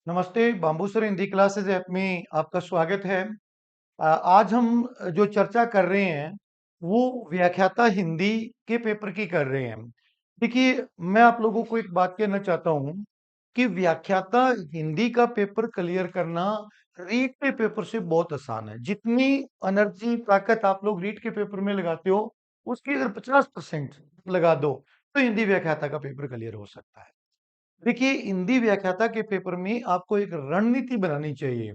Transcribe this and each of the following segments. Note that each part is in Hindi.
नमस्ते, बाम्बूसर हिंदी क्लासेस ऐप में आपका स्वागत है। आज हम जो चर्चा कर रहे हैं, वो व्याख्याता हिंदी के पेपर की कर रहे हैं। देखिए, मैं आप लोगों को एक बात कहना चाहता हूँ कि व्याख्याता हिंदी का पेपर क्लियर करना रीट के पेपर से बहुत आसान है। जितनी एनर्जी, ताकत आप लोग रीट के पेपर में लगाते हो, उसकी अगर 50% लगा दो, तो हिंदी व्याख्याता का पेपर क्लियर हो सकता है। देखिए, हिंदी व्याख्याता के पेपर में आपको एक रणनीति बनानी चाहिए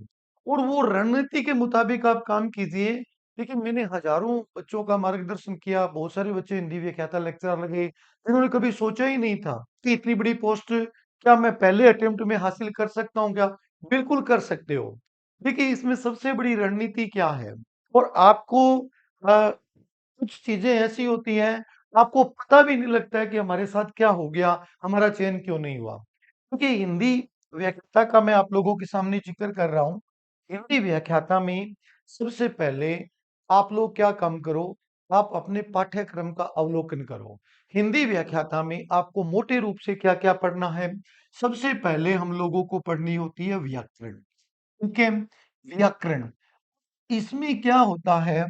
और वो रणनीति के मुताबिक आप काम कीजिए। देखिए, मैंने हजारों बच्चों का मार्गदर्शन किया। बहुत सारे बच्चे हिंदी व्याख्याता लेक्चरर लगे जिन्होंने कभी सोचा ही नहीं था कि इतनी बड़ी पोस्ट क्या मैं पहले अटेम्प्ट में हासिल कर सकता हूँ क्या? बिल्कुल कर सकते हो। देखिए, इसमें सबसे बड़ी रणनीति क्या है? और आपको कुछ चीजें ऐसी होती हैं, आपको पता भी नहीं लगता है कि हमारे साथ क्या हो गया, हमारा चयन क्यों नहीं हुआ। क्योंकि हिंदी व्याख्याता का मैं आप लोगों के सामने जिक्र कर रहा हूँ। हिंदी व्याख्याता में सबसे पहले आप लोग क्या काम करो, आप अपने पाठ्यक्रम का अवलोकन करो। हिंदी व्याख्याता में आपको मोटे रूप से क्या-क्या पढ़ना है? सबसे पहले हम लोगों को पढ़नी होती है व्याकरण। ठीक है? व्याकरण। इसमें क्या होता है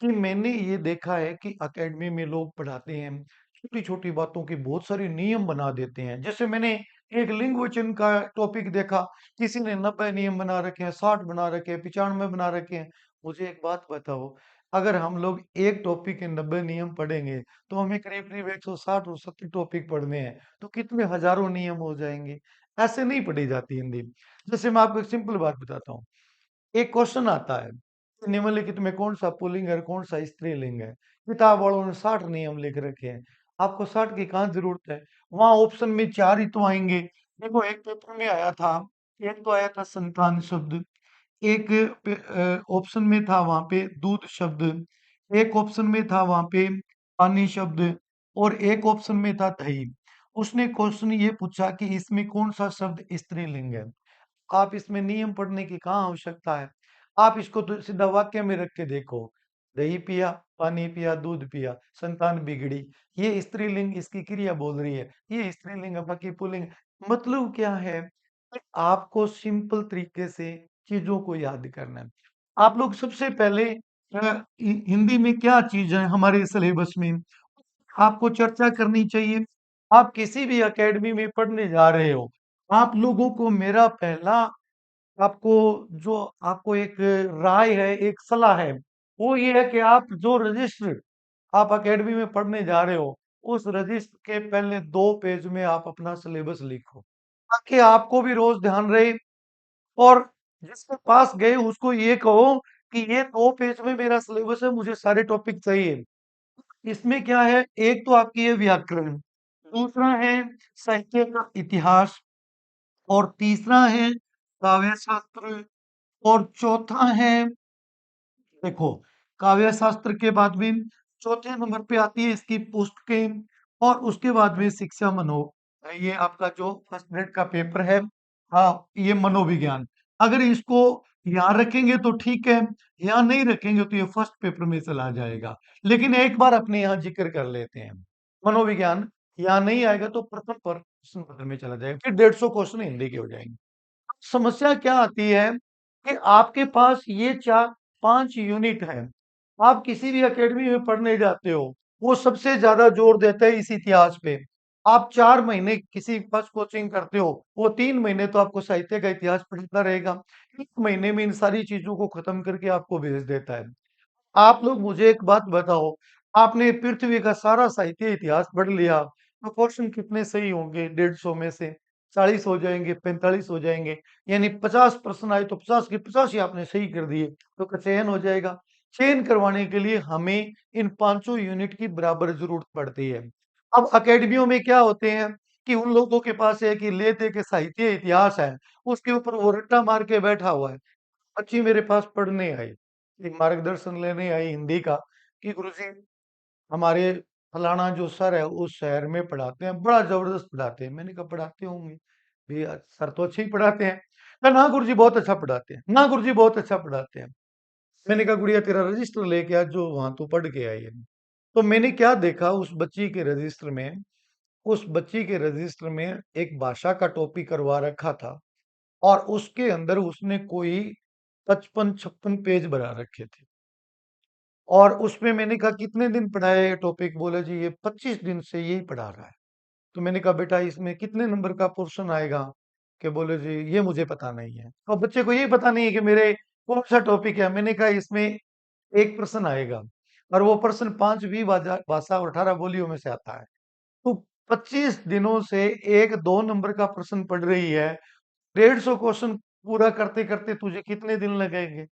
कि मैंने ये देखा है कि एकेडमी में लोग पढ़ाते हैं, छोटी-छोटी बातों के बहुत सारे नियम बना देते हैं। जैसे मैंने एक लिंगवचन का टॉपिक देखा, किसी ने 90 नियम बना रखे हैं, 60 बना रखे हैं, 95 बना रखे हैं। मुझे एक बात बताओ, अगर हम लोग एक टॉपिक के 90 नियम पढ़ेंगे, तो हमें करीब-करीब 160 और 70 टॉपिक पढ़ने हैं, तो कितने हज़ारों नियम हो जाएँगे। ऐसे नहीं पढ़ी जाती हिंदी। जैसे मैं आपको एक सिंपल बात बताता हूँ। एक क्वेश्चन आता है, निम्नलिखित में कौन सा पुल्लिंग है और कौन सा स्त्रीलिंग है? किताब वालों ने 60 नियम लिख रखे हैं। आपको 60 की कहाँ जरूरत है? वहां ऑप्शन में 4 ही तो आएंगे। देखो, एक पेपर में आया था, एक तो आया था संतान शब्द, एक ऑप्शन में था वहां पे दूध शब्द, एक ऑप्शन में था वहां पे पानी शब्द और एक ऑप्शन में था दही। उसने क्वेश्चन ये पूछा कि इसमें कौन सा शब्द स्त्रीलिंग है। आप इसमें नियम पढ़ने की कहाँ आवश्यकता है? आप इसको तो सीधा वाक्य में रख के देखो। दही पिया, पानी पिया, दूध पिया, संतान बिगड़ी। ये स्त्रीलिंग इसकी क्रिया बोल रही है। ये स्त्रीलिंग है, बाकी पुल्लिंग। मतलब क्या है कि आपको सिंपल तरीके से चीजों को याद करना है। आप लोग सबसे पहले हिंदी में क्या चीज है हमारे सिलेबस में आपको चर्चा करनी चाहिए। आप किसी भी एकेडमी में पढ़ने जा रहे हो, आप लोगों को मेरा पहला आपको जो आपको एक राय है, एक सलाह है, वो ये है कि आप जो रजिस्टर आप एकेडमी में पढ़ने जा रहे हो, उस रजिस्टर के पहले 2 पेज में आप अपना सिलेबस लिखो, ताकि आपको भी रोज ध्यान रहे और जिसके पास गए उसको ये कहो कि ये 2 पेज में मेरा सिलेबस है, मुझे सारे टॉपिक चाहिए। इसमें क्या है, एक तो आपकी ये व्याकरण, दूसरा है साहित्य का इतिहास और तीसरा है काव्य शास्त्र और चौथा है, देखो, काव्य शास्त्र के बाद में चौथे नंबर पे आती है इसकी पुस्तकें और उसके बाद में शिक्षा मनो, ये आपका जो फर्स्ट ग्रेड का पेपर है। हाँ, ये मनोविज्ञान। अगर इसको यहाँ रखेंगे तो ठीक है, यहाँ नहीं रखेंगे तो ये फर्स्ट पेपर में चला जाएगा। लेकिन एक बार अपने यहाँ जिक्र कर लेते हैं, मनोविज्ञान यहाँ नहीं आएगा तो प्रथम पर प्रश्न पत्र में चला जाएगा, फिर 150 क्वेश्चन हिंदी के हो जाएंगे। समस्या क्या आती है कि आपके पास ये 4-5 यूनिट है। आप किसी भी एकेडमी में पढ़ने जाते हो, वो सबसे ज़्यादा जोर देता है इस इतिहास पे। आप 4 महीने किसी के पास कोचिंग करते हो, वो 3 महीने तो आपको साहित्य का इतिहास पढ़ाता रहेगा। 1 महीने में इन सारी चीज़ों को खत्म करके आपको भेज देता है। आप लोग मुझे एक बात बताओ, आपने पृथ्वी का सारा साहित्य इतिहास पढ़ लिया, तो क्वेश्चन कितने सही होंगे 150 में से? 40 हो जाएंगे, 45 हो जाएंगे, यानी 50 प्रश्न आए तो 50 के 50 ही आपने सही कर दिए, तो चयन हो जाएगा। चयन करवाने के लिए हमें इन पांचों यूनिट की बराबर जरूरत पड़ती है। अब अकेडमियों में क्या होते हैं कि उन लोगों के पास है कि ले दे के साहित्य इतिहास है, उसके ऊपर वो रट्टा मार के बैठा हुआ है। बच्ची मेरे पास पढ़ने आई, एक मार्गदर्शन लेने आई हिंदी का कि गुरुजी, हमारे फलाना जो सर है उस शहर में पढ़ाते हैं, बड़ा जबरदस्त पढ़ाते हैं। मैंने कहा पढ़ाते होंगे भैया, सर तो अच्छे ही पढ़ाते हैं। कहा ना गुरुजी बहुत अच्छा पढ़ाते हैं, ना गुरुजी बहुत अच्छा पढ़ाते हैं। मैंने कहा गुड़िया तेरा रजिस्टर लेके आ जो वहां तू पढ़ के आई है। तो मैंने क्या देखा उस बच्ची के रजिस्टर में एक भाषा का टॉपिक करवा रखा था और उसके अंदर उसने कोई 55-56 पेज बना रखे थे। और उसमें मैंने कहा कितने दिन पढ़ाया ये टॉपिक? बोला जी ये 25 दिन से यही पढ़ा रहा है। तो मैंने कहा बेटा इसमें कितने नंबर का पोर्शन आएगा? कि बोले जी ये मुझे पता नहीं है। और बच्चे को ये पता नहीं है कि मेरे कौन सा टॉपिक है। मैंने कहा इसमें एक प्रश्न आएगा और वो प्रश्न 5 वी भाषा और 18 बोलियों में से आता है। तो 25 दिनों से एक 2 नंबर का प्रश्न पढ़ रही है। 150 क्वेश्चन पूरा करते करते तुझे कितने दिन लगेंगे?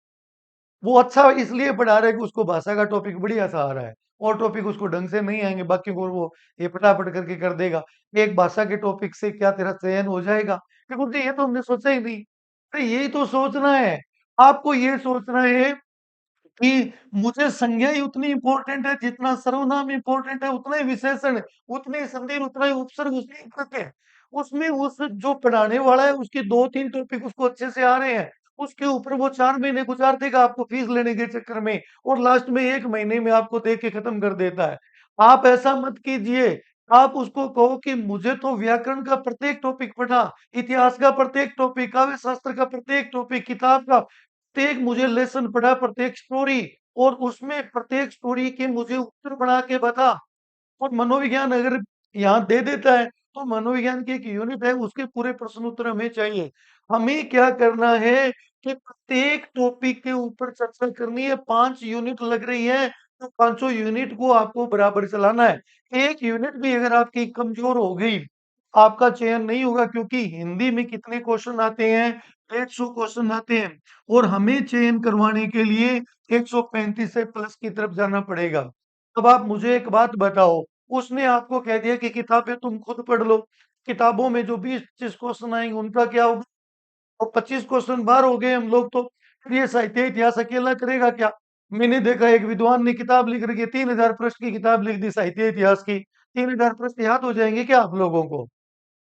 वो अच्छा इसलिए पढ़ा रहा है कि उसको भाषा का टॉपिक बढ़िया सा आ रहा है। और टॉपिक उसको ढंग से नहीं आएंगे, बाकी को वो ये फटाफट करके कर देगा। एक भाषा के टॉपिक से क्या तेरा चयन हो जाएगा? बिल्कुल जी, ये तो हमने सोचा ही नहीं। अरे यही तो सोचना है। आपको ये सोचना है कि मुझे संज्ञा ही उतनी इंपॉर्टेंट है जितना सर्वनाम इंपॉर्टेंट है, उतना ही विशेषण, उतनी ही संधि, उतना ही उपसर्ग, उतनी ही प्रत्यय। उसमें उस जो पढ़ाने वाला है उसके 2-3 टॉपिक उसको अच्छे से आ रहे हैं। उसके ऊपर वो 4 महीने गुजार देगा आपको फीस लेने के चक्कर में, और लास्ट में 1 महीने में आपको दे के खत्म कर देता है। आप ऐसा मत कीजिए। आप उसको कहो कि मुझे तो व्याकरण का प्रत्येक टॉपिक पढ़ा, इतिहास का प्रत्येक टॉपिक, काव्य शास्त्र का प्रत्येक टॉपिक, किताब का प्रत्येक मुझे लेसन पढ़ा, प्रत्येक स्टोरी, और उसमें प्रत्येक स्टोरी के मुझे उत्तर बना के बता। और मनोविज्ञान अगर यहाँ दे देता है तो मनोविज्ञान की एक यूनिट है, उसके पूरे प्रश्न उत्तर हमें चाहिए। हमें क्या करना है कि प्रत्येक टॉपिक के ऊपर चर्चा करनी है। 5 यूनिट लग रही है तो पांचों यूनिट को आपको बराबर चलाना है। एक यूनिट भी अगर आपकी कमजोर हो गई, आपका चयन नहीं होगा, क्योंकि हिंदी में कितने क्वेश्चन आते हैं? 150 क्वेश्चन आते हैं, और हमें चयन करवाने के लिए 135 से प्लस की तरफ जाना पड़ेगा। अब आप मुझे एक बात बताओ, उसने आपको कह दिया कि किताबें तुम खुद पढ़ लो। किताबों में जो 20-25 क्वेश्चन आएंगे उनका क्या होगा? और 25 क्वेश्चन बाहर हो गए हम लोग तो, फिर ये साहित्य इतिहास अकेला करेगा क्या? मैंने देखा एक विद्वान ने किताब लिख रखी है, 3000 पृष्ठ की किताब लिख दी साहित्य इतिहास की। 3000 पृष्ठ याद हो जाएंगे क्या आप लोगों को?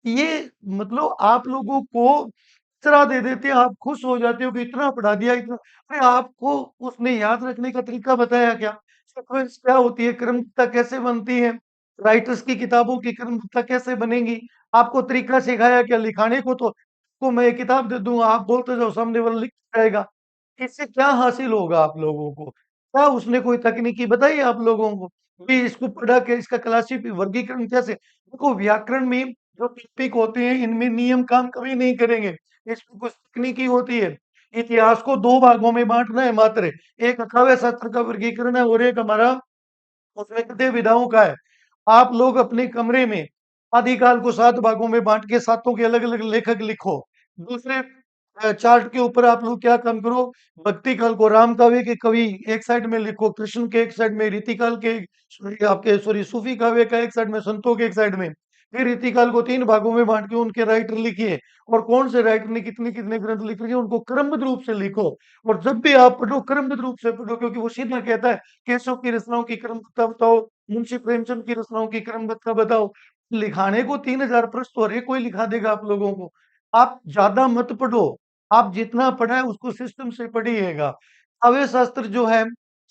ये मतलब आप लोगों को कचरा दे देते हैं, आप खुश हो जाते हो कि इतना पढ़ा दिया, इतना। अरे आपको उसने याद रखने का तरीका बताया क्या? सीक्वेंस क्या होती है? क्रमबद्धता कैसे बनती है? राइटर्स की किताबों की क्रमबद्धता कैसे बनेगी? आपको तरीका सिखाया क्या लिखाने को? तो मैं एक किताब दे दूंगा, आप बोलते जाओ, सामने वाला लिख जाएगा। इससे क्या हासिल होगा आप लोगों को? क्या उसने कोई तकनीकी बताई आप लोगों को कि इसको पढ़ा के इसका क्लासिक वर्गीकरण कैसे? देखो व्याकरण में जो टॉपिक होते हैं इनमें नियम काम कभी नहीं करेंगे, इसमें कुछ तकनीकी होती है। इतिहास को 2 भागों में बांटना है मात्र। एक काव्य शास्त्र का वर्गीकरण है और एक हमारा उसमें गद्य विधाओं का है। आप लोग अपने कमरे में आदिकाल को 7 भागों में बांट के सातों के अलग अलग लेखक लिखो। दूसरे चार्ट के ऊपर आप लोग क्या काम करो, भक्ति काल को राम काव्य के कवि एक साइड में लिखो, कृष्ण के एक साइड में, रीतिकाल के आपके सॉरी सूफी काव्य का एक साइड में, संतों के एक साइड में। फिर रीतिकाल को 3 भागों में बांट के उनके राइटर लिखिए, और कौन से राइटर ने कितने कितने ग्रंथ लिख रखे हैं उनको क्रमबद्ध रूप से लिखो। और जब भी आप पढ़ो क्रमबद्ध रूप से पढ़ो, क्योंकि वो सीधा कहता है केशव की रचनाओं की क्रमबद्धता बताओ, मुंशी प्रेमचंद की रचनाओं की क्रमबद्धता बताओ। लिखाने को 3000 पृष्ठ तो हर एक कोई लिखा देगा आप लोगों को। आप ज्यादा मत पढ़ो, आप जितना पढ़ा है उसको सिस्टम से पढ़िएगा। काव्य शास्त्र जो है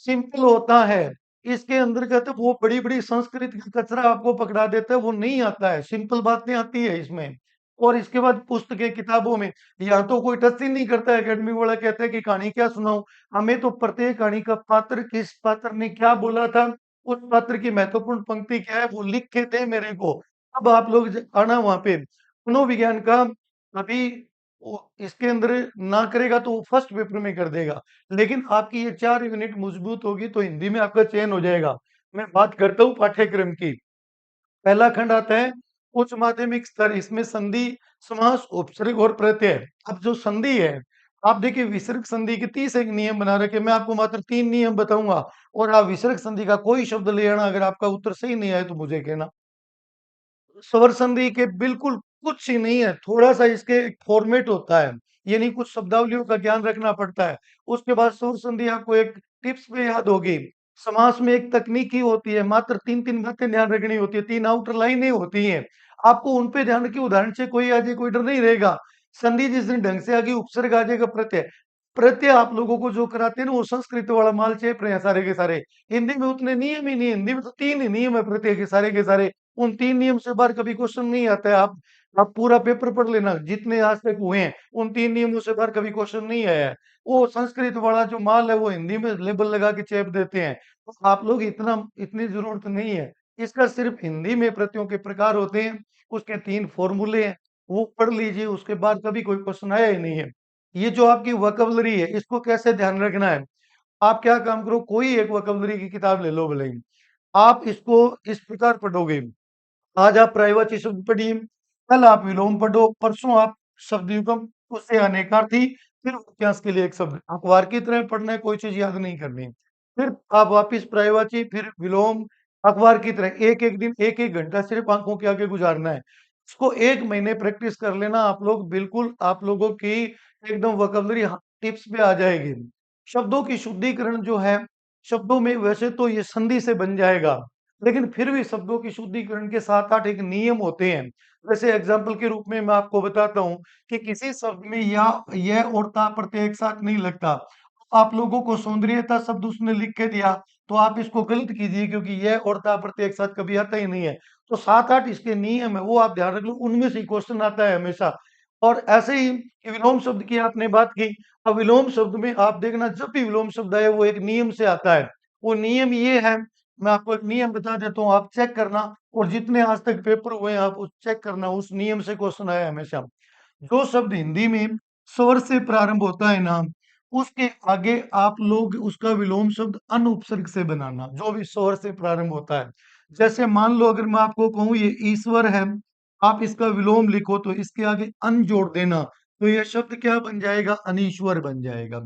सिंपल होता है, इसके अंतर्गत वो बड़ी बड़ी संस्कृत का कचरा आपको पकड़ा देता है, वो नहीं आता है, सिंपल बातें आती है इसमें। और इसके बाद पुस्तकें किताबों में या तो कोई टच ही नहीं करता है, एकेडमी वाला कहता है कि कहानी क्या सुनाऊं। हमें तो प्रत्येक कहानी का पात्र, किस पात्र ने क्या बोला था, उस पात्र की महत्वपूर्ण पंक्ति क्या है, वो लिख के दे मेरे को। अब आप लोग आना वहां पे मनोविज्ञान का। अभी इसके अंदर ना करेगा तो वो फर्स्ट पेपर में कर देगा, लेकिन आपकी ये 4 यूनिट मजबूत होगी तो हिंदी में आपका चयन हो जाएगा। मैं बात करता हूँ पाठ्यक्रम की। पहला खंड आता है उच्च माध्यमिक स्तर, इसमें संधि, समास, उपसर्ग और प्रत्यय। अब जो संधि है, आप देखिए विसर्ग संधि के 30 एक नियम बना रखे, मैं आपको मात्र 3 नियम बताऊंगा, और आप विसर्ग संधि का कोई शब्द ले आना, अगर आपका उत्तर सही नहीं आए तो मुझे कहना। स्वर संधि के बिल्कुल कुछ ही नहीं है, थोड़ा सा इसके एक फॉर्मेट होता है, यानी कुछ शब्दावलियों का ज्ञान रखना पड़ता है। उसके बाद स्वर संधि आपको एक टिप्स में याद होगी। समास में एक तकनीकी होती है, मात्र 3-3 बातें ध्यान रखनी होती है, 3 आउटर लाइनें होती हैं। आपको उन पे ध्यान रखिए, उदाहरण से कोई आ जाए कोई डर नहीं रहेगा। संधि जिस दिन ढंग से आ गई, उपसर्ग आ जाएगा, प्रत्यय। प्रत्यय आप लोगों को जो कराते हैं ना, वो संस्कृत वाला माल चेप रहे हैं सारे के सारे। हिंदी में उतने नियम ही नहीं है, हिंदी में तो 3 ही नियम है प्रत्यय के सारे के सारे। उन 3 नियम से बाहर कभी क्वेश्चन नहीं आता है। आप आप पूरा पेपर पढ़ लेना, जितने आज तक हुए हैं, उन 3 नियमों से बाहर कभी क्वेश्चन नहीं आया है। वो संस्कृत वाला जो माल है, वो हिंदी में लेबल लगा के चेप देते हैं। तो आप लोग इतनी ज़रूरत नहीं है। इसका सिर्फ़ हिंदी में प्रतियों के प्रकार होते हैं, उसके 3 फ़ॉर्मूले हैं, वो पढ़ लीजिए, उसके बाद कभी कोई क्वेश्चन आया ही नहीं है। ये जो आपकी वोकैब्युलरी है, इसको कैसे ध्यान रखना है? आप क्या काम करो, कोई एक वोकैब्युलरी की किताब ले लो भले ही। आप इसको इस प्रकार पढ़ोगे, आज आप पर्यायवाची शब्द पढ़िए, कल आप विलोम पढ़ो, परसों आप शब्दयुग्म, उससे अनेकार्थी, फिर वाक्यांश के लिए एक शब्द। अखबार की तरह पढ़ना है, कोई चीज़ याद नहीं करनी। फिर आप वापिस पर्यायवाची, फिर विलोम, अखबार की तरह एक-एक दिन, 1-1 घंटा सिर्फ़ आँखों के आगे गुज़ारना है। इसको 1 महीने प्रैक्टिस कर लेना, आप लोग बिल्कुल आप लोगों की एकदम वोकैब्युलरी टिप्स पे आ जाएगी। शब्दों की शुद्धिकरण जो है, शब्दों में वैसे तो ये संधि से बन जाएगा, लेकिन फिर भी शब्दों की शुद्धिकरण के 7-8 एक नियम होते हैं। जैसे एग्जाम्पल के रूप में मैं आपको बताता हूँ कि किसी शब्द में या, यह और ता प्रत्यय एक साथ नहीं लगता। आप लोगों को सौंदर्यता शब्द उसने लिख के दिया, तो आप इसको गलत कीजिए, क्योंकि यह और ता प्रत्यय एक साथ कभी आता ही नहीं है। तो 7-8 इसके नियम है, वो आप ध्यान रख लो, उनमें से क्वेश्चन आता है हमेशा। और ऐसे ही विलोम शब्द की आपने बात की, अब विलोम शब्द में आप देखना, जब भी विलोम शब्द आए वो एक नियम से आता है। वो नियम ये है, मैं आपको एक नियम बता देता हूँ, आप चेक करना, और जितने आज तक पेपर हुए हैं आप उस चेक करना, उस नियम से क्वेश्चन आया है हमेशा। जो शब्द हिंदी में स्वर से प्रारंभ होता है ना, उसके आगे आप लोग उसका विलोम शब्द अनुपसर्ग से बनाना, जो भी स्वर से प्रारंभ होता है। जैसे मान लो अगर मैं आपको कहूँ ये ईश्वर है, आप इसका विलोम लिखो तो इसके आगे अन जोड़ देना, तो ये शब्द क्या बन जाएगा? अनीश्वर बन जाएगा।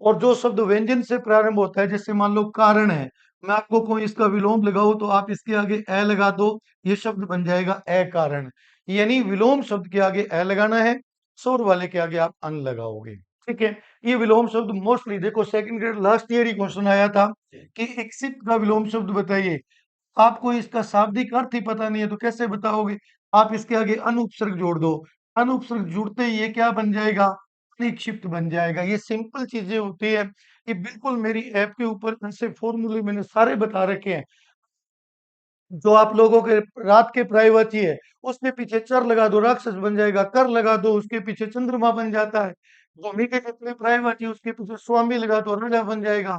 और जो शब्द व्यंजन से प्रारंभ होता है, जैसे मान लो कारण है, मैं आपको कहूँ इसका विलोम लगाओ तो आप इसके आगे ए लगा दो, ये शब्द बन जाएगा अकारण। यानी विलोम शब्द के आगे ए लगाना है, स्वर वाले के आगे आप अन लगाओगे। ठीक है? ये विलोम शब्द मोस्टली देखो, सेकंड ग्रेड लास्ट ईयर ही क्वेश्चन आया था कि इक्सित का विलोम शब्द बताइए। आपको इसका शाब्दिक अर्थ ही पता नहीं है तो कैसे बताओगे? आप इसके आगे अनुपसर्ग जोड़ दो। अनुपसर्ग जुड़ते ही ये क्या बन जाएगा? निक्षिप्त बन जाएगा। ये सिंपल चीज़ें होती हैं। ये बिल्कुल मेरी ऐप के ऊपर ऐसे फ़ॉर्मूले मैंने सारे बता रखे हैं। जो आप लोगों के रात के पर्यायवाची है, उसके पीछे चर लगा दो, राक्षस बन जाएगा। कर लगा दो, उसके पीछे चंद्रमा बन जाता है। भूमि के जितने पर्यायवाची, उसके पीछे स्वामी लगा दो, राजा बन जाएगा।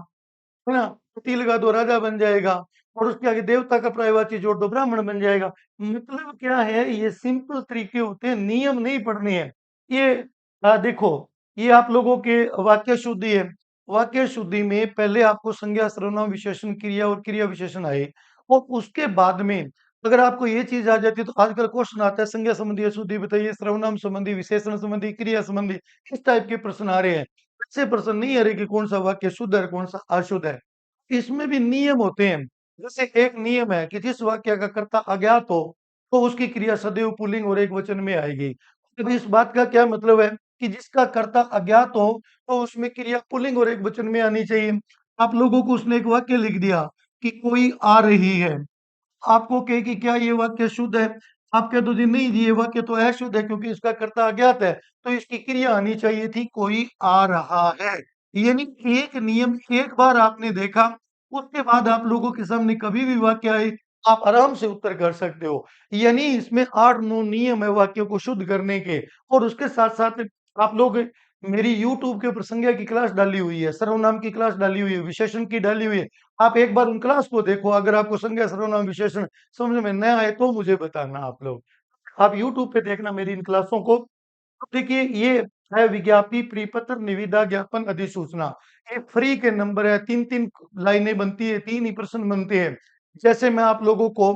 है ना? पति लगा दो, राजा बन जाएगा। और उसके आगे देवता का पर्यायवाची जोड़ दो, ब्राह्मण बन जाएगा। मतलब क्या है, ये सिंपल तरीके होते हैं, नियम नहीं पढ़ने हैं। ये देखो, ये आप लोगों के वाक्य शुद्धि है। वाक्य शुद्धि में पहले आपको संज्ञा, सर्वनाम, विशेषण, क्रिया और क्रिया विशेषण आए, और उसके बाद में अगर आपको ये चीज़ आ जाती है तो आजकल क्वेश्चन आता है, संज्ञा संबंधी अशुद्धि बताइए, सर्वनाम संबंधी, विशेषण संबंधी, क्रिया संबंधी, इस टाइप के प्रश्न आ रहे हैं। ऐसे प्रश्न नहीं आ रहे कि कौन सा वाक्य शुद्ध है, कौन सा अशुद्ध है। इसमें भी नियम होते हैं। जैसे एक नियम है कि जिस वाक्य का कर्ता अज्ञात हो, तो उसकी क्रिया सदैव पुल्लिंग और एकवचन में आएगी। अब इस बात का क्या मतलब है कि जिसका कर्ता अज्ञात हो, तो उसमें क्रिया पुल्लिंग और एकवचन में आनी चाहिए। आप लोगों को उसने एक वाक्य लिख दिया कि कोई आ रही है। आपको कहे कि क्या ये वाक्य शुद्ध है? आप कह दो जी नहीं जी, ये वाक्य तो अशुद्ध है क्योंकि इसका कर्ता अज्ञात है, तो इसकी क्रिया आनी चाहिए थी कोई आ रहा है। यानी एक नियम एक बार आपने देखा, उसके बाद आप लोगों के सामने कभी भी वाक्य आए, आप आराम से उत्तर कर सकते हो। यानी इसमें 8-9 नियम है वाक्यों को शुद्ध करने के, और उसके साथ-साथ आप लोग मेरी यूट्यूब के ऊपर संज्ञा की क्लास डाली हुई है, सर्वनाम की क्लास डाली हुई है, विशेषण की डाली हुई है। आप एक बार उन क्लास को देखो, अगर आपको संज्ञा, सर्वनाम, विशेषण समझ में न आए तो मुझे बताना आप लोग। आप यूट्यूब पे देखना मेरी इन क्लासों को। अब देखिए, ये है विज्ञापी, प्रीपत्र, निविदा, ज्ञापन, अधिसूचना। ये फ्री के नंबर है, 3-3 लाइनें बनती है, 3 ही प्रश्न बनते हैं। जैसे मैं आप लोगों को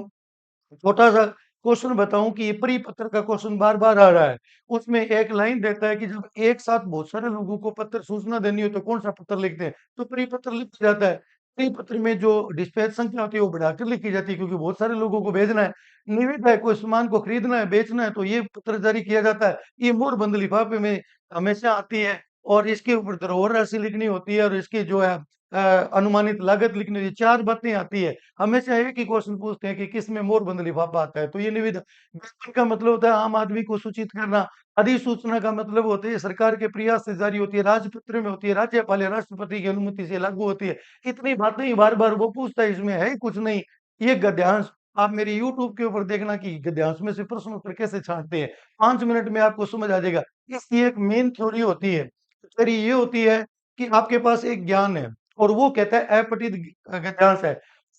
छोटा-सा क्वेश्चन बताऊँ कि ये परिपत्र का क्वेश्चन बार-बार आ रहा है। उसमें एक लाइन देता है कि जब एक साथ बहुत सारे लोगों को पत्र सूचना देनी हो तो कौन-सा पत्र लिखते हैं? तो परिपत्र लिखा जाता है। परिपत्र में जो डिस्पैच संख्या होती है वो बढ़ाकर लिखी जाती है क्योंकि बहुत सारे लोगों को भेजना है। निविदा है, कोई सामान को खरीदना है, बेचना है तो ये पत्र जारी किया जाता है। ये मोरबंद लिफाफे में हमेशा आती है, और इसके ऊपर धरोहर राशि लिखनी होती है, और इसकी जो है अनुमानित लागत लिखनी होती है। 4 बातें आती है। हमेशा एक ही क्वेश्चन पूछते हैं कि किसमें मोरबंद लिफाफा आता है, तो ये निविदा। ज्ञापन का मतलब होता है आम आदमी को सूचित करना। अधिसूचना का मतलब होती है सरकार के प्रयास से जारी होती है, राजपत्र में होती है, राज्यपाल या राष्ट्रपति की अनुमति से लागू होती है। इतनी बातें ही बार-बार वो पूछता है, इसमें है ही कुछ नहीं। ये गद्यांश, आप मेरे यूट्यूब के ऊपर देखना कि गद्यांश में से प्रश्न उत्तर कैसे छाँटते हैं। 5 मिनट में आपको समझ आ जाएगा। इसकी एक मेन थ्योरी होती है। थ्योरी ये होती है कि आपके पास एक ज्ञान है और वो कहता है अपठित गद्यांश है।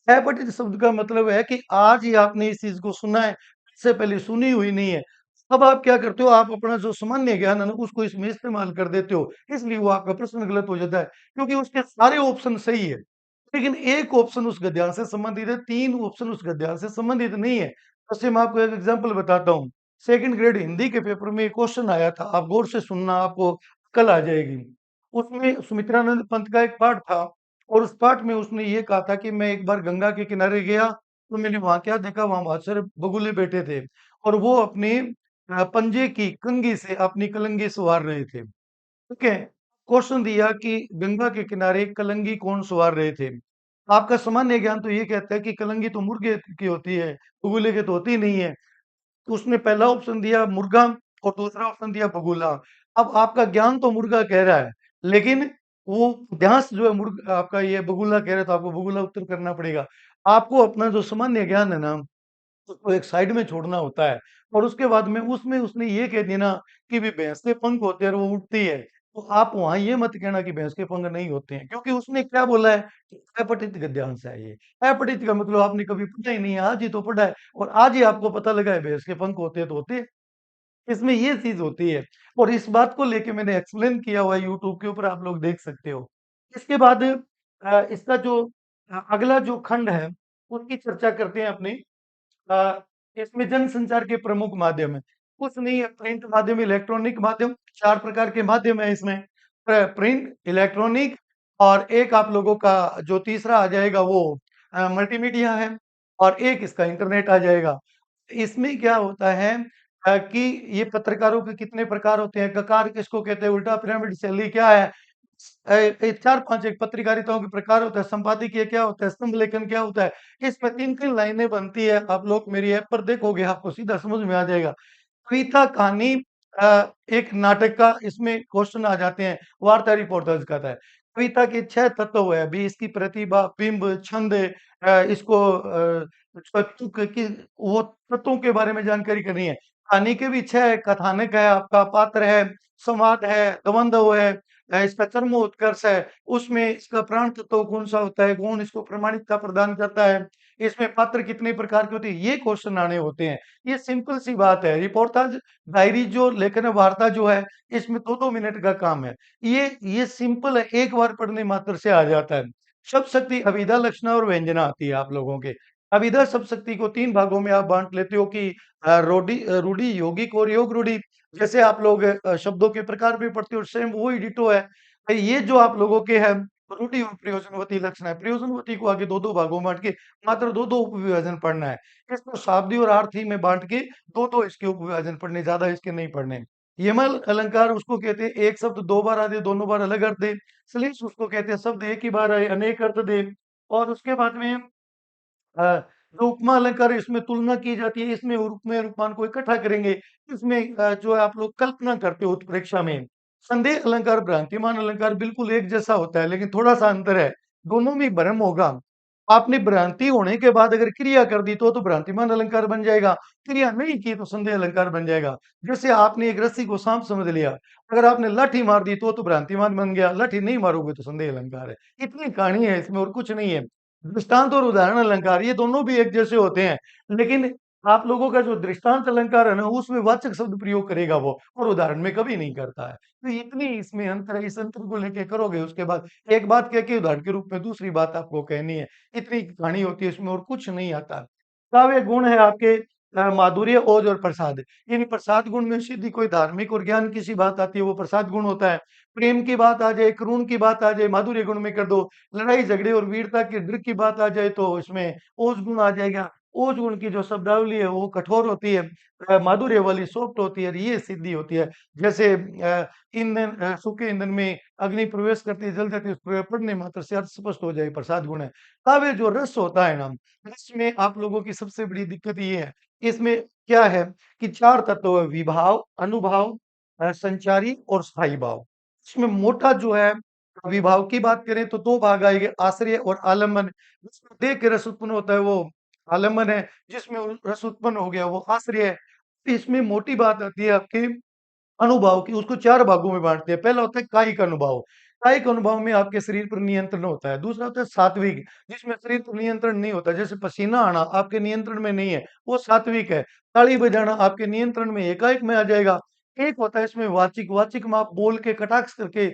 अपठित शब्द का मतलब है कि आज ही आपने इस चीज़ को सुना है, इससे पहले सुनी हुई नहीं है। अब आप क्या करते हो, आप अपना जो सामान्य ज्ञान है ना, उसको इसमें इस्तेमाल कर देते हो, इसलिए वो आपका प्रश्न गलत हो जाता है, क्योंकि उसके सारे ऑप्शन सही है, लेकिन एक ऑप्शन उस गद्यांश से संबंधित है, 3 ऑप्शन उस गद्यांश से संबंधित नहीं है। जैसे मैं आपको एक एग्ज़ाम्पल बताता हूँ, सेकंड ग्रेड हिंदी के पेपर में एक क्वेश्चन आया था, आप गौर से सुनना, आपको अक्ल आ जाएगी। उसमें सुमित्रानंद पंत का एक पाठ था और उस पाठ में उसने ये कहा था कि मैं एक बार गंगा के किनारे गया, तो मैंने वहाँ क्या देखा, वहाँ बहुत सारे बगुले बैठे थे और वो अपने पंजे की कंघी से अपनी कलंगी संवार रहे थे। ठीक है? क्वेश्चन दिया कि गंगा के किनारे कलंगी कौन सवार रहे थे? आपका सामान्य ज्ञान तो ये कहता है कि कलंगी तो मुर्गे की होती है, बगुले की तो होती नहीं है। तो उसने पहला ऑप्शन दिया मुर्गा और दूसरा ऑप्शन दिया बगुला। अब आपका ज्ञान तो मुर्गा कह रहा है, लेकिन वो अभ्यास जो है मुर्ग आपका ये बगुला कह रहा है, तो आपको बगुला उत्तर करना पड़ेगा। आपको अपना जो सामान्य ज्ञान है ना, उसको एक साइड में छोड़ना होता है और उसके बाद में उसमें उसने ये कह दिया ना कि भी भैंस के पंख होते हैं और वो उड़ती है, तो आप वहाँ ये मत कहना कि भैंस के पंख नहीं होते हैं, क्योंकि उसने क्या बोला है कि अपठित गद्यांश है ये। अपठित का मतलब आपने कभी पढ़ा ही नहीं है, आज ही तो पढ़ा है और आज ही आपको पता लगा है भैंस के पंख होते हैं तो होते हैं। इसमें ये चीज़ होती है और इस बात को लेके मैंने एक्सप्लेन किया हुआ है यूट्यूब के ऊपर, आप लोग देख सकते हो। इसके बाद इसका जो अगला जो खंड है, उसकी चर्चा करते हैं अपनी। अ, इसमें जनसंचार के प्रमुख माध्यम है। कुछ नहीं है, प्रिंट माध्यम, इलेक्ट्रॉनिक माध्यम, 4 प्रकार के माध्यम है इसमें। प्रिंट, इलेक्ट्रॉनिक और एक आप लोगों का जो तीसरा आ जाएगा वो मल्टीमीडिया है और एक इसका इंटरनेट आ जाएगा। इसमें क्या होता है कि ये पत्रकारों के कितने प्रकार होते हैं, ककार किसको कहते हैं, उल्टा पिरामिड शैली क्या है, 4-5 एक पत्रकारिताओं के प्रकार होता है, संपादकीय क्या होता है, स्तंभ लेखन क्या होता है, इसमें 3-3 लाइनें बनती है। आप लोग मेरी ऐप पर देखोगे, आपको सीधा समझ में आ जाएगा। कविता, कहानी, एक नाटक का इसमें क्वेश्चन आ जाते हैं, वार्ता रिपोर्ट दर्ज करता है। कविता के 6 तत्व है, अभी इसकी प्रतिभा, बिंब, छंद, इसको तुक की वो तत्वों के बारे में जानकारी करनी है। कहानी के भी 6 है, कथानक है, आपका पात्र है, संवाद है, द्वंद्व है, इसका चरमोत्कर्ष है, उसमें इसका प्राण तत्व कौन-सा होता है, कौन इसको प्रामाणिकता प्रदान करता है, इसमें पात्र कितने प्रकार के होते हैं, ये क्वेश्चन आने होते हैं। ये सिंपल सी बात है। रिपोर्टाज डायरी जो लेखन वार्ता जो है, इसमें 2-2 मिनट का काम है। ये सिंपल है, एक बार पढ़ने मात्र से आ जाता है। शब्द शक्ति, अभिधा, लक्षणा और व्यंजना आती है आप लोगों के। अभिधा शब्द शक्ति को 3 भागों में आप बाँट लेते हो कि रूढ़ि, यौगिक और योग रूढ़ि। जैसे आप लोग शब्दों के प्रकार भी पढ़ते हो, सेम वही डिटो है। ये जो आप लोगों के हैं, रूढ़ि और प्रयोजनवती लक्षण है। प्रयोजनवती को आगे 2-2 भागों में बाँट के मात्र 2-2 उपविभाजन पढ़ना है। इसको शाब्दी और आर्थी में बाँट के 2-2 इसके उपविभाजन पढ़ने, ज़्यादा इसके नहीं पढ़ने। यमल अलंकार उसको कहते हैं, एक शब्द 2 बार आ जाए, दोनों बार अलग अर्थ दे। श्लेष उसको कहते हैं, शब्द एक ही बार आए, अनेक अर्थ दे। और उसके बाद में अ, जो उपमा अलंकार है, इसमें तुलना की जाती है, इसमें उपमेय और उपमान को इकट्ठा करेंगे। इसमें जो है आप लोग कल्पना करते हो उत्प्रेक्षा में। संदेह अलंकार, भ्रांतिमान अलंकार बिल्कुल एक जैसा होता है, लेकिन थोड़ा-सा अंतर है। दोनों में भ्रम होगा। आपने भ्रांति होने के बाद अगर क्रिया कर दी तो भ्रांतिमान अलंकार बन जाएगा, क्रिया नहीं की तो संदेह अलंकार बन जाएगा। जैसे आपने एक रस्सी को साँप समझ लिया, अगर आपने लाठी मार दी तो भ्रांतिमान बन गया, लाठी नहीं मारोगे तो संदेह अलंकार है। इतनी कहानी है इसमें और कुछ नहीं है। दृष्टांत और उदाहरण अलंकार ये दोनों भी एक जैसे होते हैं, लेकिन आप लोगों का जो दृष्टांत अलंकार है ना, उसमें वाचक शब्द प्रयोग करेगा वो और उदाहरण में कभी नहीं करता है। तो इतनी इसमें अंतर है, इस अंतर को लेके करोगे उसके बाद एक बात कह के उदाहरण के रूप में दूसरी बात आपको कहनी है। इतनी कहानी होती है इसमें और कुछ नहीं आता। काव्य गुण है आपके माधुर्य, ओज और प्रसाद। इन प्रसाद गुण में सीधी कोई धार्मिक और ज्ञान की सी बात आती है, वो प्रसाद गुण होता है। प्रेम की बात आ जाए, करुण की बात आ जाए, माधुर्य गुण में कर दो। लड़ाई झगड़े और वीरता की डर की बात आ जाए तो इसमें ओज गुण आ जाएगा। ओज गुण की जो शब्दावली है वो कठोर होती है, माधुर्य वाली सॉफ्ट होती है और ये सिद्धि होती है। जैसे ईंधन, सूखे ईंधन में अग्नि प्रवेश करती है, जल जाती है, उसको पढ़ने मात्र से अर्थ स्पष्ट हो जाए, प्रसाद गुण है। काव्य जो रस होता है ना, रस में आप लोगों की सबसे बड़ी दिक्कत ये है, इसमें क्या है कि 4 तत्व है, विभाव, अनुभाव, संचारी और स्थायी भाव। इसमें मोटा जो है विभाव की बात करें तो 2 भाग आएँगे, आश्रय और आलम्बन। जिसमें देह के रस उत्पन्न होता है वो आलम्बन है, जिसमें रस उत्पन्न हो गया, वो आश्रय है। इसमें मोटी बात आती है आपके अनुभव की, उसको 4 भागों में बाँटते हैं। पहला होता है कायिक अनुभव। कायिक अनुभव में आपके शरीर पर नियंत्रण होता है। दूसरा होता है सात्विक, जिसमें शरीर पर नियंत्रण नहीं होता। जैसे पसीना आना आपके नियंत्रण में नहीं है, वो सात्विक है। ताली बजाना आपके नियंत्रण में एकाएक में आ जाएगा। एक होता है इसमें वाचिक, वाचिक में आप बोल के कटाक्ष करके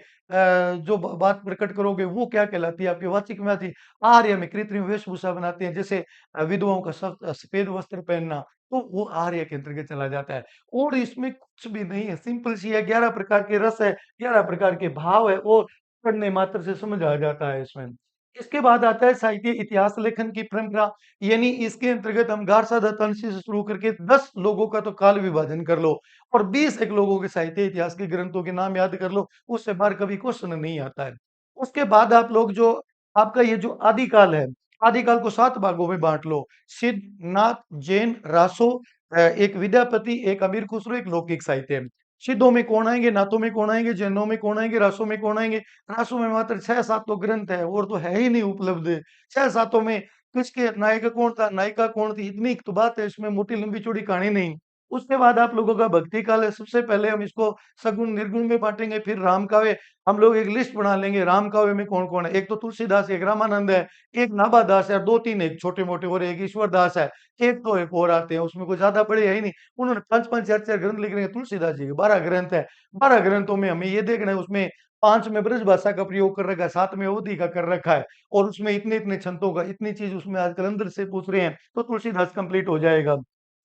जो बात प्रकट करोगे, वो क्या कहलाती है? आपकी वाचिक में आती है। आर्य में कृत्रिम वेशभूषा बनाते हैं, जैसे विधवाओं का सफ़ेद वस्त्र पहनना, तो वो आर्य के अंतर्गत चला जाता है। और इसमें कुछ भी नहीं है, सिंपल सी है, 11 प्रकार के रस है, 11 प्रकार के भाव है, वो पढ़ने मात्र से समझ आ जाता है इसमें। इसके बाद आता है साहित्य इतिहास लेखन की परंपरा, यानी इसके अंतर्गत हम गारसा दत्तांशी से शुरू करके 10 लोगों का तो काल विभाजन कर लो और 20 एक लोगों के साहित्य इतिहास के ग्रंथों के नाम याद कर लो, उससे बाहर कभी क्वेश्चन नहीं आता है। उसके बाद आप लोग जो आपका ये जो आदिकाल है, आदिकाल को 7 भागों में बाँट लो। सिद्ध, नाथ, जैन, रासो, एक विद्यापति, एक अमीर खुसरो, एक लौकिक साहित्य। सिद्धों में कौन आएँगे, नाथों में कौन आएँगे, जैनों में कौन आएँगे, रासों में कौन आएँगे। रासों में मात्र 6-7 तो ग्रंथ है और तो है ही नहीं उपलब्ध। 6-7 में किसके नायक कौन था, नायिका कौन थी, इतनी तो बात है, इसमें मोटी लंबी चौड़ी कहानी नहीं। उसके बाद आप लोगों का भक्ति काल है। सबसे पहले हम इसको सगुण निर्गुण में बाँटेंगे, फिर राम काव्य। हम लोग एक लिस्ट बना लेंगे राम काव्य में कौन-कौन है। एक तो तुलसीदास, एक रामानंद है, एक नाभादास है, 2-3 एक छोटे-मोटे और एक ईश्वरदास है। एक और आते हैं, उसमें कोई ज़्यादा बड़े है ही नहीं। उन्होंने 5-5 4-4 ग्रंथ लिख रहे हैं। तुलसीदास जी के 12 ग्रंथ हैं। 12 ग्रंथों में हमें ये देखना है, उसमें 5 में ब्रज भाषा का प्रयोग कर रखा है, 7 में अवधी का कर रखा है और उसमें इतने-इतने छंदों का, इतनी चीज़ उसमें आज कलंदर से पूछ रहे हैं, तो तुलसीदास कंप्लीट हो जाएगा।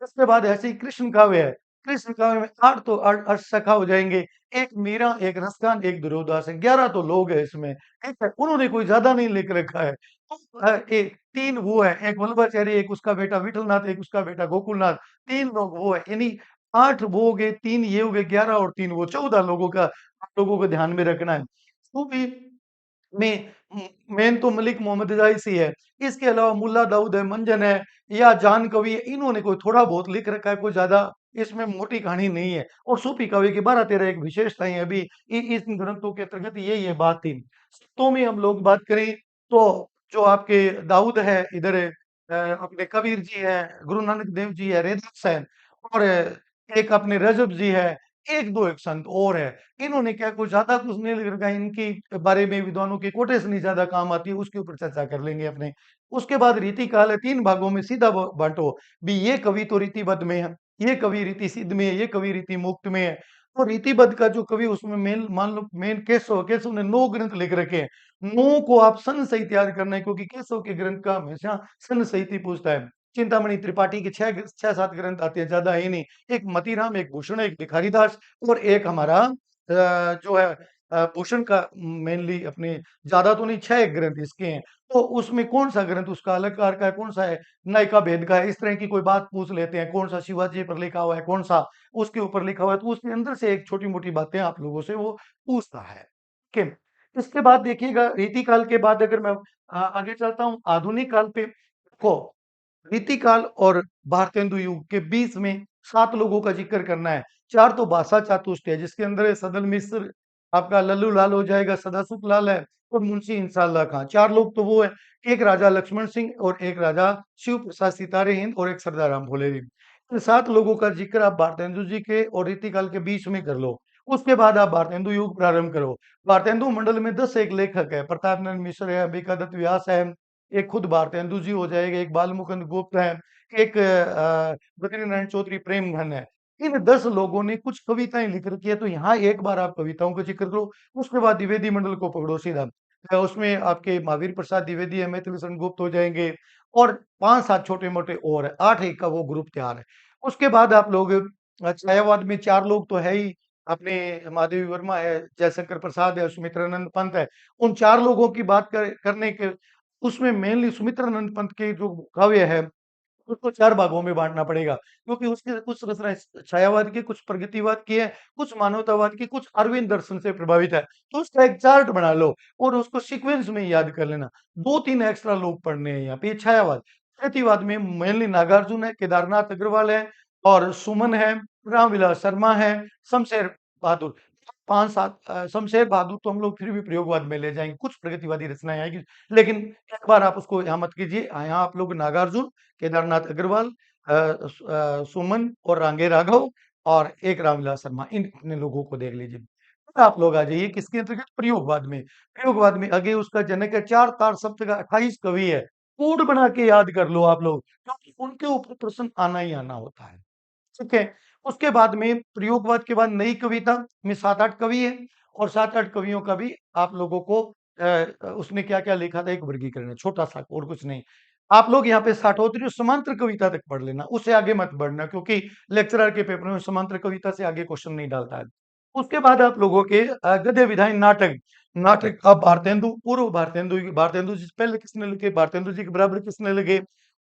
उसके बाद ऐसे ही कृष्ण काव्य है। कृष्ण काव्य में 8 तो अष्टसखा हो जाएँगे। एक मीरा, एक रसखान, एक दुर्योधन है। 11 तो लोग हैं इसमें, ठीक है? उन्होंने कोई ज़्यादा नहीं लिख रखा है। तो 3 वो है, एक वल्लभाचार्य, एक उसका बेटा विठलनाथ, एक उसका बेटा गोकुलनाथ, 3 लोग वो है, यानी 8 वो हो गए, 3 ये हो गए, 11 और 3 वो, 14 लोगों का आप लोगों को ध्यान में रखना है। सूफ़ी में मेन तो मलिक मोहम्मद जायसी है। इसके अलावा मुल्ला दाऊद है, मंजन है या जान कवि है, इन्होंने कोई थोड़ा बहुत लिख रखा है, कोई ज़्यादा इसमें मोटी कहानी नहीं है। और सूफ़ी कवि की 12-13 एक विशेषताएँ हैं अभी इन ग्रंथों के अंतर्गत ये बात थी। तो में हम लोग बात करें तो जो आपके दाऊद है, इधर अपने कबीर जी हैं, गुरु नानक देव जी है, रैदास है और एक अपने रजब जी है, 1-2 एक संत और है। इन्होंने क्या कुछ ज़्यादा कुछ नहीं लिख रखा है, इनकी बारे में विद्वानों की कोटेशन ही ज़्यादा काम आती है, उसके ऊपर चर्चा कर लेंगे अपने। उसके बाद रीतिकाल है, 3 भागों में सीधा बाँटो, भी ये कवि तो रीतिबद्ध में है, ये कवि रीति सिद्ध में है, ये कवि रीति मुक्त में है। तो रीतिबद्ध का जो कवि उसमें मेन मान लो मेन केशव, केशव ने 9 ग्रंथ लिख रखे हैं। 9 को आप सन सहित याद करना है क्योंकि केशव के ग्रंथ का हमेशा सन सहित ही पूछता है। चिंतामणि त्रिपाठी के 6-7 ग्रंथ आते हैं, ज़्यादा है नहीं। एक मतीराम, एक भूषण, एक भिखारीदास और एक हमारा जो है भूषण का मेनली अपने ज़्यादा तो नहीं 6 एक ग्रंथ इसके हैं। तो उसमें कौन-सा ग्रंथ उसका अलंकार का है, कौन-सा है नायिका भेद का है, इस तरह की कोई बात पूछ लेते हैं, कौन-सा शिवाजी पर लिखा हुआ है, कौन-सा उसके ऊपर लिखा हुआ है, तो उसके अंदर से एक छोटी-मोटी बातें आप लोगों से वो पूछता है। ठीक है? इसके बाद देखिएगा रीति काल के बाद अगर मैं आगे चलता हूँ आधुनिक काल पे, देखो रीतिकाल और भारतेंदु युग के बीच में 7 लोगों का ज़िक्र करना है। 4 तो भाषा चातुर्य है जिसके अंदर है सदल मिश्र, आपका लल्लू लाल हो जाएगा, सदाशिव लाल है और मुंशी इंसाअल्लाह खां। 4 लोग तो वो है, एक राजा लक्ष्मण सिंह और एक राजा शिव प्रसाद सितारे हिंद और एक सरदार राम भोले जी। इन 7 लोगों का ज़िक्र आप भारतेंदु जी के और रीतिकाल के बीच में कर लो। उसके बाद आप भारतेंदु युग प्रारंभ करो। भारतेंदु मंडल में 10 एक लेखक है, प्रताप नंद मिश्र है, अंबिकादत्त व्यास है, एक खुद भारतेंदु जी हो जाएगा, एक बालमुकुंद गुप्त है, एक बद्रीनारायण चौधरी प्रेमघन है। इन 10 लोगों ने कुछ कविताएँ लिख रखी है, तो यहाँ एक बार आप कविताओं का ज़िक्र करो, उसके बाद द्विवेदी मंडल को पकड़ो सीधा। उसमें आपके महावीर प्रसाद द्विवेदी है, मैथिली शरण गुप्त हो जाएँगे और 5-7 छोटे-मोटे और हैं, 8 एक का वो ग्रुप तैयार है। उसके बाद आप लोग छायावाद में 4 लोग तो है ही, अपने महादेवी वर्मा है, जयशंकर प्रसाद है, सुमित्रानंद पंत है। उन 4 लोगों की बात करने के उसमें मेनली सुमित्रानंद पंत के जो काव्य है, उसको 4 भागों में बाँटना पड़ेगा, क्योंकि उसकी कुछ रचनाएँ छायावाद की, कुछ प्रगतिवाद की है, कुछ मानवतावाद की, कुछ अरविंद दर्शन से प्रभावित है। तो उसका एक चार्ट बना लो और उसको सीक्वेंस में याद कर लेना। 2-3 एक्स्ट्रा लोग पढ़ने हैं यहाँ पे, ये छायावाद। प्रगतिवाद में मेनली नागार्जुन है, केदारनाथ अग्रवाल है और सुमन है, रामविलास शर्मा है, शमशेर बहादुर। 5-7 शमशेर बहादुर तो हम लोग फिर भी प्रयोगवाद में ले जाएँगे, कुछ प्रगतिवादी रचनाएँ आएँगी, लेकिन एक बार आप उसको यहाँ मत कीजिए। यहाँ आप लोग नागार्जुन, केदारनाथ अग्रवाल, सुमन और रांगे राघव और एक रामविलास शर्मा, इन इतने लोगों को देख लीजिए। फिर आप लोग आ जाइए किसके अंतर्गत? प्रयोगवाद में। प्रयोगवाद में आगे उसका जनक है, 4 तार शब्द का 28 कवि है। कोड बना के याद कर लो आप लोग, क्योंकि उनके ऊपर प्रश्न आना ही आना होता है। ठीक है। उसके बाद में प्रयोगवाद के बाद नई कविता में 7-8 कवि हैं और 7-8 कवियों का भी आप लोगों को उसने क्या-क्या लिखा था एक वर्गीकरण है, छोटा-सा और कुछ नहीं। आप लोग यहाँ पे साठोत्तरी और समांतर कविता तक पढ़ लेना, उससे आगे मत बढ़ना क्योंकि लेक्चरर के पेपर में समांतर कविता से आगे क्वेश्चन नहीं डालता है। उसके बाद आप लोगों के गद्य विधायक नाटक, नाटक अब भारतेंदु, पूर्व भारतेंदु, भारतेंदु जी से पहले किसने लिखे, भारतेंदु जी के बराबर किसने लिखे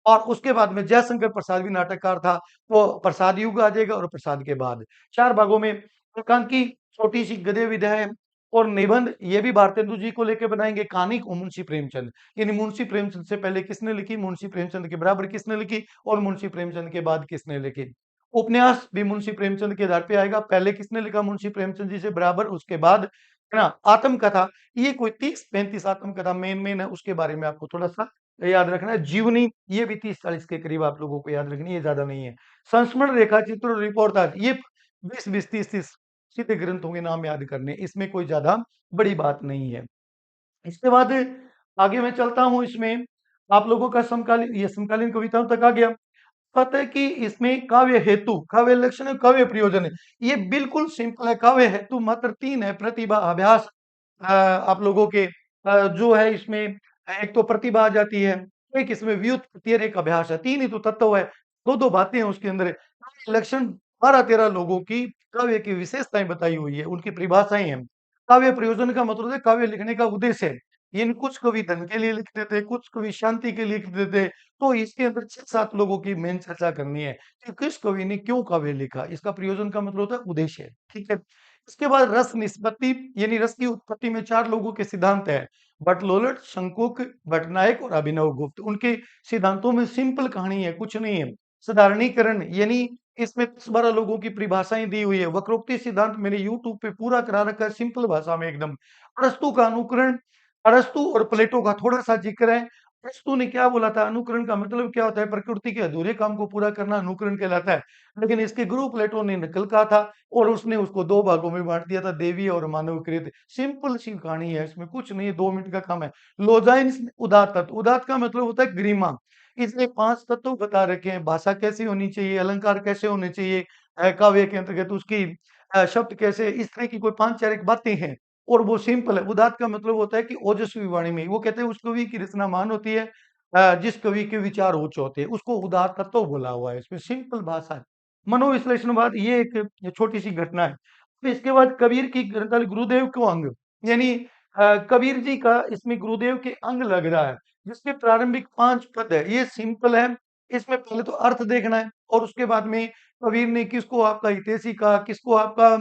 और उसके बाद में जयशंकर प्रसाद भी नाटककार था। वो प्रसाद युग आ जाएगा और प्रसाद के बाद 4 भागों में एकांकी, छोटी-सी गद्य विधा है और निबंध ये भी भारतेंदु जी को लेके बनाएँगे। कहानी को मुंशी प्रेमचंद, यानी मुंशी प्रेमचंद से पहले किसने लिखी, मुंशी प्रेमचंद के बराबर किसने लिखी और मुंशी प्रेमचंद के बाद किसने लिखी। उपन्यास भी मुंशी प्रेमचंद के आधार पे आएगा। पहले किसने लिखा मुंशी प्रेमचंद जी से बराबर, उसके बाद है ना? आत्मकथा, ये कोई 30-35 आत्मकथा मेन है, उसके बारे में आपको थोड़ा-सा याद रखना है। जीवनी, ये भी 30-40 के करीब आप लोगों को याद रखनी है, ये ज़्यादा नहीं है। संस्मरण, रेखाचित्र और रिपोर्टाज, ये 20-20, 30-30 सीधे ग्रंथों के नाम याद करने हैं, इसमें कोई ज़्यादा बड़ी बात नहीं है। इसके बाद आगे मैं चलता हूँ इसमें, आप लोगों का समकालीन, ये समकालीन कविताओं तक आ गया। पता है कि इसमें काव्य हेतु, काव्य लक्षण है, काव्य प्रयोजन है। ये बिल्कुल सिंपल है। काव्य हेतु मात्र 3 है, प्रतिभा, अभ्यास, आप लोगों के जो है इसमें एक तो प्रतिभा आ जाती है, एक इसमें व्युत्पत्ति और एक अभ्यास है। 3 ही तो तत्व है, 2-2 बातें हैं उसके अंदर। लक्षण 12-13 लोगों की काव्य की विशेषताएँ बताई हुई है, उनकी परिभाषाएँ हैं। काव्य प्रयोजन का मतलब है काव्य लिखने का उद्देश्य है। इन कुछ कवि धन के लिए लिखते थे, कुछ कवि शांति के लिए लिखते थे। तो इसके अंदर 6-7 लोगों की मेन चर्चा करनी है कि किस कवि ने क्यों काव्य लिखा? इसका प्रयोजन का मतलब होता है उद्देश्य, ठीक है? इसके बाद रस निष्पत्ति, यानी रस की उत्पत्ति में 4 लोगों के सिद्धांत हैं। भट्टलोलट, शंकुक, भट्टनायक और अभिनवगुप्त। उनके सिद्धांतों में सिंपल कहानी है, कुछ नहीं है। साधारणीकरण, यानी इसमें 10-12 लोगों की परिभाषाएँ दी हुई है। वक्रोक्ति सिद्धांत मैंने यूट्यूब पे पूरा करा रखा है सिंपल भाषा में एकदम। अरस्तू का अनुकरण, अरस्तू और प्लेटो का थोड़ा-सा ज़िक्र है। अरस्तू ने क्या बोला था? अनुकरण का मतलब क्या होता है? प्रकृति के अधूरे काम को पूरा करना अनुकरण कहलाता है। लेकिन इसके गुरु प्लेटो ने नकल कहा था और उसने उसको 2 भागों में बाँट दिया था, देवी और मानवकृत। सिंपल सी कहानी है, इसमें कुछ नहीं है, 2 मिनट का काम है। लोजाइन्स उदात्त तत्व, उदात्त का मतलब होता है गरिमा। इसने 5 तत्व बता रखे हैं, भाषा कैसी होनी चाहिए, अलंकार कैसे होने चाहिए, काव्य के अंतर्गत उसकी शब्द कैसे, इस तरह की कोई 5-4 एक बातें हैं और वो सिंपल है। उदात्त का मतलब होता है कि ओजस्वी वाणी में, वो कहते हैं उस कवि की रचना महान होती है जिस कवि के विचार उच्च होते हैं, उसको उदात्त तत्व बोला हुआ है, इसमें सिंपल भाषा है। मनोविश्लेषणवाद, ये एक छोटी-सी घटना है। फिर इसके बाद कबीर की ग्रंथावली, गुरुदेव क्यों अंग, यानी कबीर जी का इसमें गुरुदेव के अंग लग रहा है, जिसके प्रारंभिक 5 पद है, ये सिंपल है। इसमें पहले तो अर्थ देखना है और उसके बाद में कबीर ने किसको आपका हितैषी कहा, किसको आपका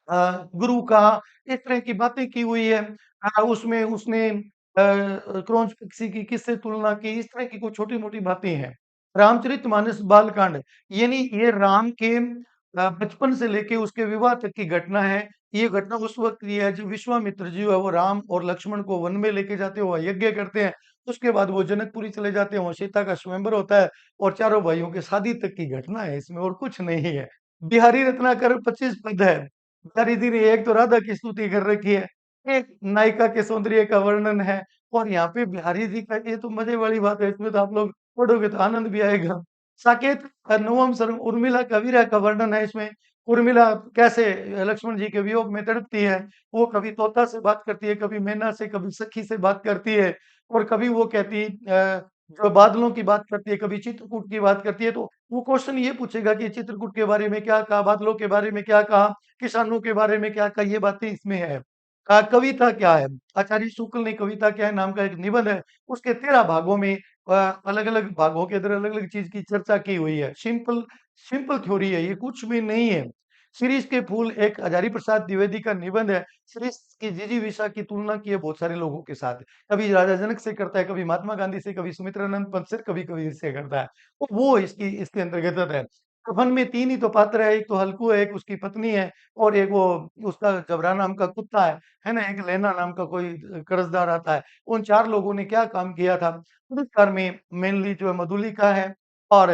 गुरु कहा, इस तरह की बातें की हुई है। उसमें उसने क्रॉन्च पक्षी की किससे तुलना की, इस तरह की कुछ छोटी-मोटी बातें हैं। रामचरितमानस बालकांड, यानी ये राम के बचपन से लेके उसके विवाह तक की घटना है। ये घटना उस वक़्त की है जब विश्वामित्र जी है वो राम और लक्ष्मण को वन में लेके जाते हैं, वहाँ यज्ञ करते हैं। उसके बाद वो जनकपुरी चले जाते हैं, वहाँ सीता का स्वयंवर होता है और चारों भाइयों की शादी तक की घटना है इसमें, और कुछ नहीं है। बिहारी रत्नाकर 25 पद है। बिहारी जी ने एक तो राधा की स्तुति कर रखी है, एक नायिका के सौंदर्य का वर्णन है और यहाँ पे बिहारी जी का, ये तो मज़े वाली बात है, इसमें तो आप लोग पढ़ोगे तो आनंद भी आएगा। साकेत, नवम सर्ग, उर्मिला का वीरा का वर्णन है इसमें। उर्मिला कैसे लक्ष्मण जी के वियोग में तड़पती है, वो कभी तोता से बात करती है, कभी मैना से, कभी सखी से बात करती है और कभी वो कहती जो बादलों की बात करती है, कभी चित्रकूट की बात करती है। तो वो क्वेश्चन ये पूछेगा कि चित्रकूट के बारे में क्या कहा, बादलों के बारे में क्या कहा, किसानों के बारे में क्या कहा, ये बातें इसमें है। कविता क्या है? आचार्य शुक्ल ने कविता क्या है नाम का एक निबंध है, उसके 13 भागों में अलग-अलग भागों के अंदर अलग-अलग चीज़ की चर्चा की हुई है। सिंपल सिंपल थ्योरी है, ये कुछ भी नहीं है। शिरीष के फूल एक हजारी प्रसाद द्विवेदी का निबंध है। शिरीष की जिजीविषा की तुलना की है बहुत सारे लोगों के साथ। कभी राजा जनक से करता है, कभी महात्मा गांधी से, कभी सुमित्रानंद पंत से, कभी कबीर से करता है। तो वो इसकी इसके अंतर्गत है। कफन में 3 ही तो पात्र है, एक तो हल्कू है, एक उसकी पत्नी है और एक वो उसका जबरा नाम का कुत्ता है ना? एक लैला नाम का कोई कर्जदार आता है। उन 4 लोगों ने क्या काम किया था? पुरस्कार में मेनली जो है मधुलिका है और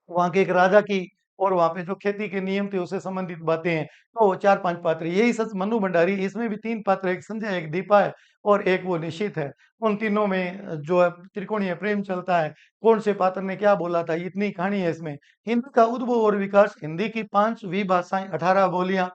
वहाँ के एक राजा की और वहाँ पे जो खेती के नियम थे उससे संबंधित बातें हैं। तो 4-5 पात्र यही सच मन्नू भंडारी इसमें भी 3 पात्र एक संजय, एक दीपा है और एक वो निशित है। उन तीनों में जो है त्रिकोणीय प्रेम चलता है। कौन से पात्र ने क्या बोला था इतनी कहानी है इसमें। हिंदी का उद्भव और विकास हिंदी की 5 विभाषाएँ 18 बोलियाँ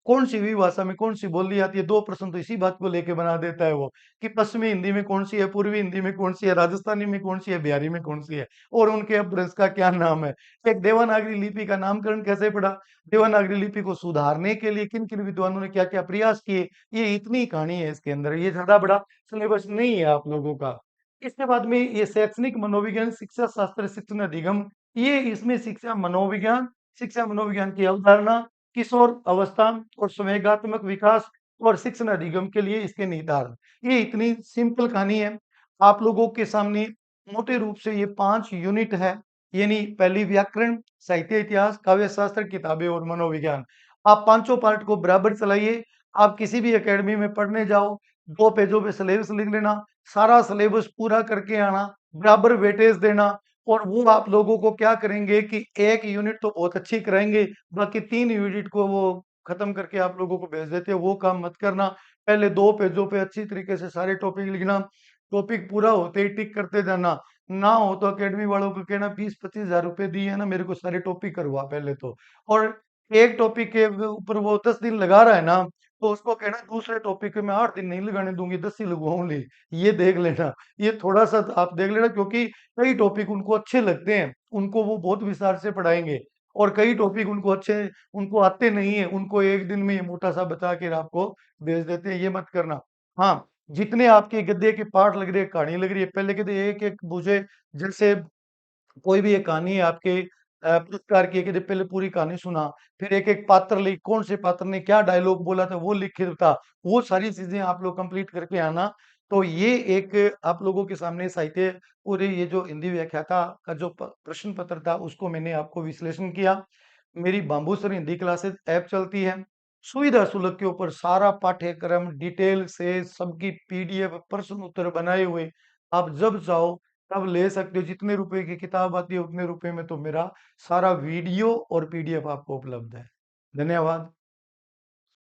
कौन-सी भी भाषा में कौन-सी बोली आती है, 2 प्रश्न तो इसी बात को लेके बना देता है वो, कि पश्चिमी हिंदी में कौन-सी है, पूर्वी हिंदी में कौन-सी है, राजस्थानी में कौन-सी है, बिहारी में कौन-सी है और उनके अपभ्रंश का क्या नाम है। एक देवनागरी लिपि का नामकरण कैसे पड़ा, देवनागरी लिपि को सुधारने के लिए किन-किन विद्वानों ने क्या-क्या प्रयास किए, ये इतनी कहानी है इसके अंदर, ये ज़्यादा बड़ा सिलेबस नहीं है आप लोगों का। इसके बाद में ये शैक्षणिक मनोविज्ञान, शिक्षा शास्त्र, शिक्षण अधिगम, ये इसमें शिक्षा मनोविज्ञान की अवधारणा किशोर अवस्था और संवेगात्मक विकास और शिक्षण अधिगम के लिए इसके निहितार्थ। ये इतनी सिंपल कहानी है। आप लोगों के सामने मोटे रूप से ये 5 यूनिट है, यानी पहली व्याकरण, साहित्य इतिहास, काव्य शास्त्र, किताबें और मनोविज्ञान। आप पाँचों पार्ट को बराबर चलाइए। आप किसी भी अकेडमी में पढ़ने जाओ, 2 पेजों पे सिलेबस लिख लेना, सारा सिलेबस पूरा करके आना, बराबर वेटेज देना और वो आप लोगों को क्या करेंगे कि 1 यूनिट तो बहुत अच्छी कराएँगे, बाकी 3 यूनिट को वो खत्म करके आप लोगों को भेज देते हैं, वो काम मत करना। पहले 2 पेजों पे अच्छी तरीके से सारे टॉपिक लिखना, टॉपिक पूरा होते ही टिक करते जाना। ना हो तो अकेडमी वालों को कहना 20-25 हज़ार रुपए दिए हैं ना मेरे को सारे टॉपिक करवा पहले तो। और एक टॉपिक के ऊपर वो 10 दिन लगा रहा है ना, तो उसको कहना दूसरे टॉपिक पे मैं 8 दिन नहीं लगाने दूँगी, 10 ही लगवाऊँगी। ये देख लेना, ये थोड़ा-सा आप देख लेना क्योंकि कई टॉपिक उनको अच्छे लगते हैं, उनको वो बहुत विस्तार से पढ़ाएँगे और कई टॉपिक उनको आते नहीं है, उनको 1 दिन में ये मोटा-सा बता के आपको भेज देते हैं, ये मत करना। हाँ, जितने आपके गद्य के पाठ लग रहे हैं, कहानी लग रही है, पहले कहते एक-एक मुझे जैसे कोई भी एक कहानी है आपके पुरस्कार की है कि पहले पूरी कहानी सुना, फिर एक-एक पात्र लिख कौन से पात्र ने क्या डायलॉग बोला था वो लिख के था, वो सारी चीज़ें आप लोग कंप्लीट करके आना। तो ये एक आप लोगों के सामने साहित्य पूरे ये जो हिंदी व्याख्याता का जो प्रश्न पत्र था उसको मैंने आपको विश्लेषण किया। मेरी bamboo sir Hindi classes app चलती है। सुविधा शुल्क के ऊपर सारा पाठ्यक्रम डिटेल से सबकी पीडीएफ प्रश्न उत्तर बनाए हुए आप जब चाहो तब ले सकते हो। जितने रुपए की किताब आती है उतने रुपए में तो मेरा सारा वीडियो और पीडीएफ आपको उपलब्ध है। धन्यवाद।